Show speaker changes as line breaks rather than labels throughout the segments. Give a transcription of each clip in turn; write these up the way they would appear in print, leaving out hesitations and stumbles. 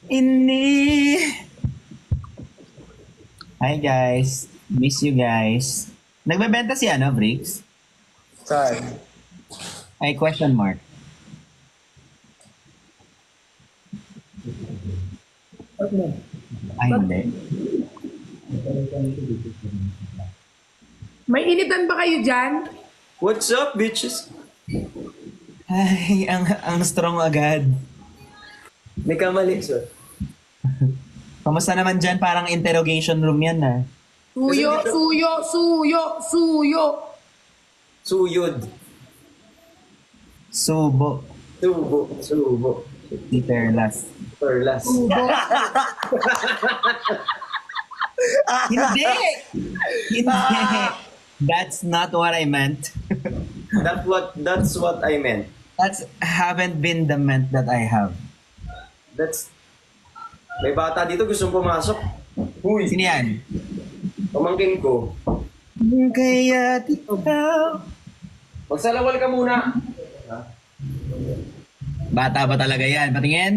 Ini. Hi guys. Miss you guys. Nagbebenta si ano, Briggs?
Saan?
Ay, question mark. Ay, hindi.
May initan ba kayo dyan?
What's up, bitches?
Ay, ang strong agad.
May kamali, sir.
Kamusta naman dyan? Parang interrogation room yan ah.
Suyo, suyo, suyo, suyo.
Suyod.
Subo.
Subo.
Si Perlas.
Perlas.
Subo.
Hindi! Hindi! That's not what I meant.
That's what I meant.
That's haven't been the meant that I have.
May bata dito gustong pumasok. Huy,
Sino yan?
pamangkin ko.
Kaya ikaw.
Magsalawal ka muna.
Bata ba talaga yan? Patingin?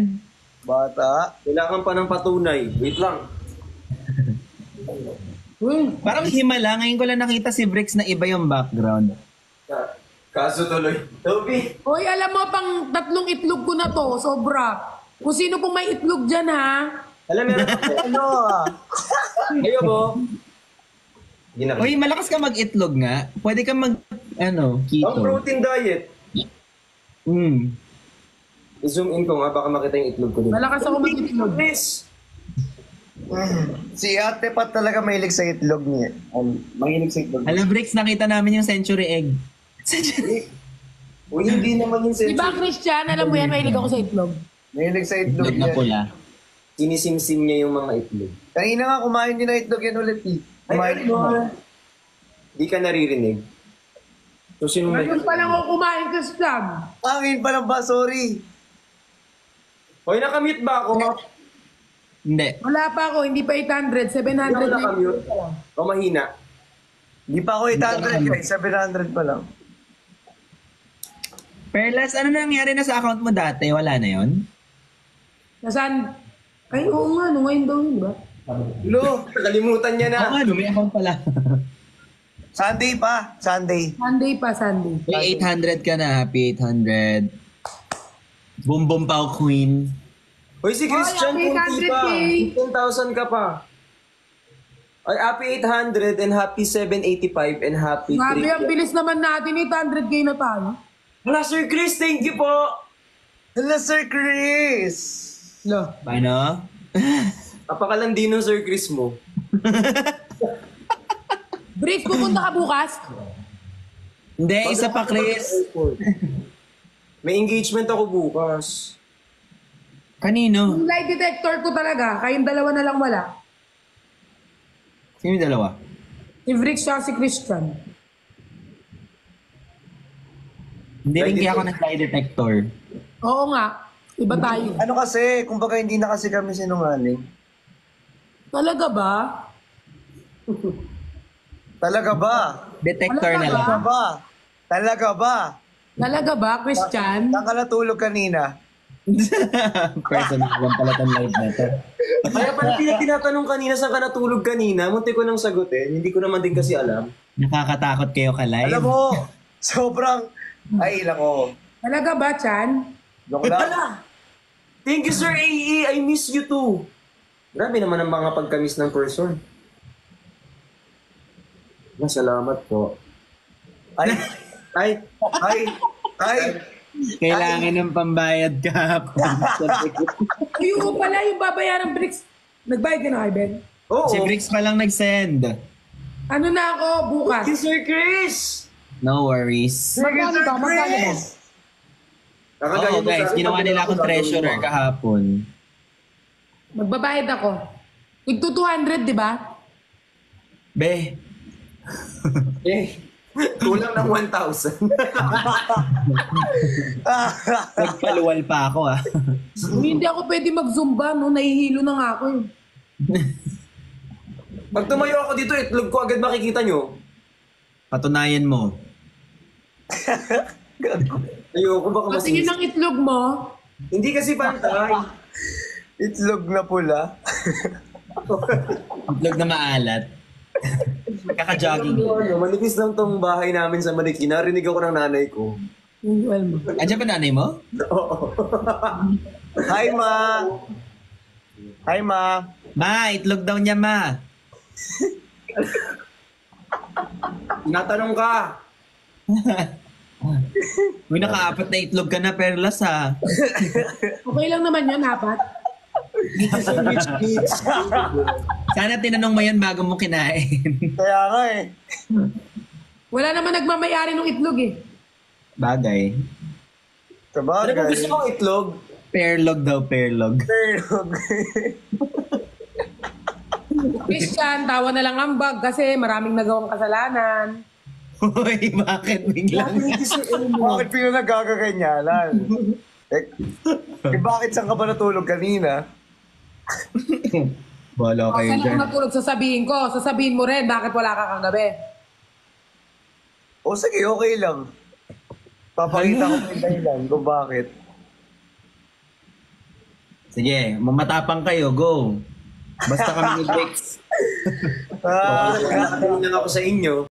Bata?
Kailangan pa ng patunay. Wait lang.
Parang himala. Ngayon ko lang nakita si Bricks na iba yung background.
Kaso tuloy. Toby.
Hoy, alam mo, pang 3 itlog ko na to. Sobra. Kung sino pong may itlog dyan, ha?
Alam mo,
Ano ah?
ayaw mo. Ginagawa.
Uy, malakas ka mag-itlog nga. Pwede ka
Ang
keto.
protein diet. I-zoom in ko nga, baka makita yung itlog ko dito.
Malakas ako mag-itlog.
Please.
Si ate pa talaga mahilig sa itlog niya. Mahilig sa itlog.
Alam, Bricks, nakita namin yung century egg.
Uy, hindi naman yung
Di ba,
sensory.
Christian? Alam mo yan, mahilig ako sa itlog.
Mahilig sa itlog
Itlog na
niya.
pula.
Sinisimsim niya yung mga itlog.
Kanina nga kumain din ng itlog yan ulit eh. Kumain
Ay, ano? Di ka naririnig. So, sino may...
Ngayon pa lang ako kumain ka slam.
Pangin pa lang ba? Sorry.
Hoy, nakamute ba ako?
Hindi.
Wala pa ako, hindi pa 800, 700
Hindi ako
na.
nakamute. O mahina.
Di pa ako 800 guys. 700 pa lang.
Perlas, ano nangyari na sa account mo dati? Wala na yon?
Nasaan? Ay, oo nga, no, ngayon daw yun, di ba?
Lo, nakalimutan niya na.
Oo nga, may account pala.
Sunday pa. Sunday.
Sunday pa, Sunday.
May 800 ka na, happy 800. Boom boom pao queen.
Hoy, si Christian,
Hoy,
kunti
happy
pa. 10,000 ka pa. Ay, happy 800 and happy 785 and happy
Grabe, ang
3.
bilis naman natin, 800k na tayo.
Wala, Sir Chris, thank you po.
Hello, Sir Chris!
Lo.
Paano?
Napakalandi ng Sir Chris mo.
Bricks, pupunta ka bukas?
Hindi, isa pa Chris.
May engagement ako bukas.
Kanino?
Yung lie detector ko talaga, kayong dalawa na lang wala.
Sino yung dalawa?
Si Bricks siya si Christian.
Hindi rin kaya ako nag-lie detector.
Oo nga, iba tayo.
Ano kasi, kumbaga hindi na kasi kami sinungaling.
Talaga ba?
Talaga ba?
Detector na lang.
Talaga ba? Talaga ba?
Talaga ba, Christian?
Saan ka natulog kanina?
Personal lang pala tong live na to.
Kaya pala tinatanong kanina saan ka natulog kanina, munti ko nang sagutin. Hindi ko naman din kasi alam.
Nakakatakot kayo ka-live.
Alam mo, sobrang... Ay, ilang ko.
Talaga ba, Chan?
Joke lang.
Hala! Thank you, Sir AE. I miss you too. Grabe naman ang mga pagkamis ng person. Salamat po.
Ay,
Ay,
ay, ay.
Kailangan ng pambayad ka.
Ayun pala, yung babayaran Bricks. Nagbayad ka na kay Ben?
oo.
Si Bricks pa lang nag-send.
Ano na ako, bukas?
Thank you, Sir Chris.
No worries.
Magkano ba? Magkano ba?
Nakagalit
Oo
mo
guys,
sa akin,
ginawa
pag
nila akong
gagawin
treasurer
mo.
kahapon.
Magbabayad ako. Tigto 200, di ba?
Be,
Eh, kulang ng 1,000.
nagpaluwal pa ako ah.
Hindi ako pwede mag-zumba, no? Nahihilo na nga ako eh.
Pag tumayo ako dito, itlog ko agad makikita nyo.
Patunayan mo.
Ayoko baka
Patingin ng itlog mo.
Hindi kasi pantay.
Itlog na pula.
Itlog na maalat. Kaka-jogging.
Ano, manipis lang tong bahay namin sa Marikina. Narinig ako ng nanay ko.
Well mo.
Andiyan ba nanay mo?
Oo.
Hi, Ma! Hi, Ma!
Ma, itlog daw niya, ma.
Tinatanong ka.
Uy, naka-apat na itlog ka na, Perlas, ha?
Okay lang naman yun, apat.
Sana tinanong mo yan bago mo kinain.
Kaya nga eh.
Wala naman nagmamayari ng itlog eh.
Bagay.
Ano ba
Sabagay.
gusto mong itlog?
Perlog daw, perlog.
Itlog.
Christian, tawa na lang ang bag kasi maraming nagawang kasalanan.
Uy, bakit biglang?
Bakit pinagagaganyanan? Bakit saan ka ba natulog kanina?
Bolo kayo
Saan ako
dyan.
natulog sasabihin ko? Sasabihin mo rin bakit wala ka kagabi.
O sige, okay lang. Papakita ko yung dahilan kung bakit.
Sige, mamatapang kayo, go. Basta kami ni Bex.
Ah,
Nakatanong lang ako sa inyo.